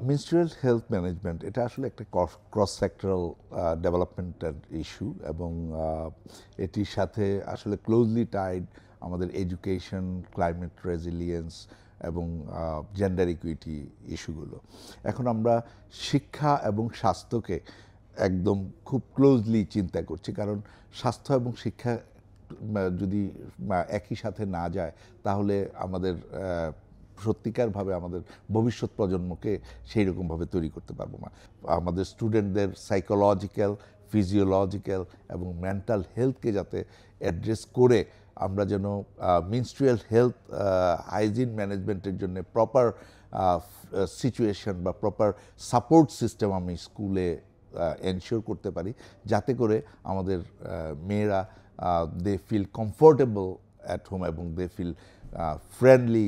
Menstrual health management এটা আসলে একটা ক্রস সেক্টরাল ডেভেলপমেন্টের ইস্যু এবং এটির সাথে আসলে ক্লোজলি টাইড আমাদের এডুকেশন, ক্লাইমেট রেজিলিয়েন্স এবং জেন্ডার ইকুইটি ইস্যুগুলো। এখন আমরা শিক্ষা এবং স্বাস্থ্যকে একদম খুব ক্লোজলি চিন্তা করছি, কারণ স্বাস্থ্য এবং শিক্ষা যদি একই সাথে না যায় তাহলে আমাদের সত্যিকারভাবে আমাদের ভবিষ্যৎ প্রজন্মকে সেই রকমভাবে তৈরি করতে পারবো না। আমাদের স্টুডেন্টদের সাইকোলজিক্যাল, ফিজিওলজিক্যাল এবং মেন্টাল হেলথকে যাতে অ্যাড্রেস করে আমরা যেন মেনস্ট্রুয়াল হেলথ হাইজিন ম্যানেজমেন্টের জন্য প্রপার সিচুয়েশন বা প্রপার সাপোর্ট সিস্টেম আমি স্কুলে এনশিওর করতে পারি, যাতে করে আমাদের মেয়েরা they feel comfortable at home এবং they feel friendly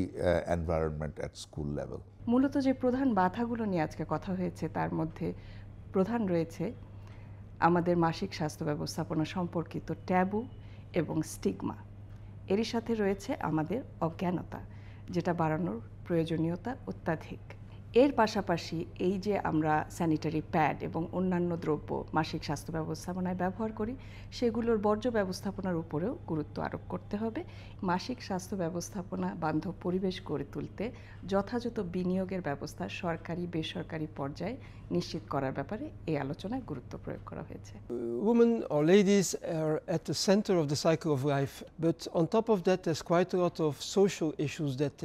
environment at school level. মূলত যে প্রধান বাধাগুলো নিয়ে আজকে কথা হয়েছে তার মধ্যে প্রধান রয়েছে আমাদের মাসিক স্বাস্থ্য ব্যবস্থাপনা সম্পর্কিত ট্যাবু এবং স্টিগমা। এরই সাথে রয়েছে আমাদের অজ্ঞানতা, যেটা বাড়ানোর প্রয়োজনীয়তা অত্যাধিক। এর পাশাপাশি এই যে আমরা স্যানিটারি প্যাড এবং অন্যান্য দ্রব্য মাসিক স্বাস্থ্য ব্যবস্থাপনায় ব্যবহার করি, সেগুলোর বর্জ্য ব্যবস্থাপনার উপরেও গুরুত্ব আরোপ করতে হবে। মাসিক স্বাস্থ্য ব্যবস্থাপনা বান্ধব পরিবেশ গড়ে তুলতে যথাযথ বিনিয়োগের ব্যবস্থা সরকারি বেসরকারি পর্যায়ে নিশ্চিত করার ব্যাপারে এই আলোচনায় গুরুত্ব প্রয়োগ করা হয়েছে। Women or ladies are at the center of the cycle of life, but on top of that there's quite a lot of social issues that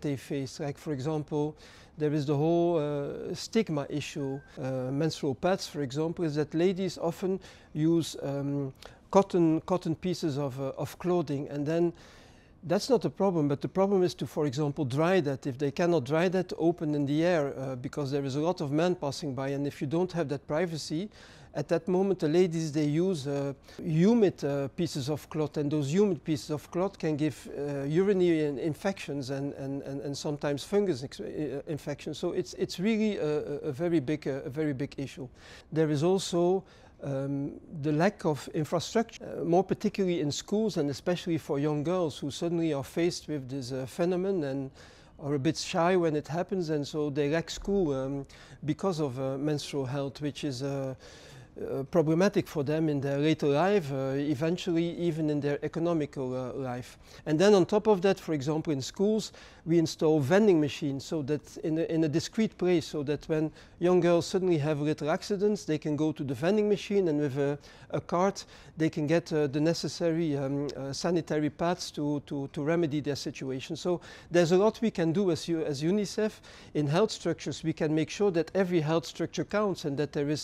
they face. Like for example, there is the whole stigma issue. Menstrual pads, for example, is that ladies often use cotton pieces of clothing, and then that's not a problem, but the problem is to, for example, dry that. If they cannot dry that open in the air because there is a lot of men passing by, and if you don't have that privacy, at that moment the ladies, they use humid pieces of cloth, and those humid pieces of cloth can give urinary infections and sometimes fungus infections. So it's really a very big issue. There is also the lack of infrastructure, more particularly in schools and especially for young girls who suddenly are faced with this phenomenon and are a bit shy when it happens, and so they lack school because of menstrual health, which is problematic for them in their later life, eventually even in their economical life. And then on top of that, for example, in schools, we install vending machines so that in a discreet place, so that when young girls suddenly have little accidents, they can go to the vending machine and with a card they can get the necessary sanitary pads to remedy their situation. So there's a lot we can do as UNICEF in health structures. We can make sure that every health structure counts and that there is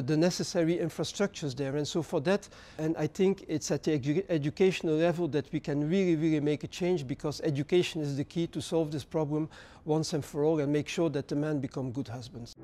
the necessary infrastructures there. And so for that, and I think it's at the educational level that we can really make a change, because education is the key to solve this problem once and for all and make sure that the men become good husbands.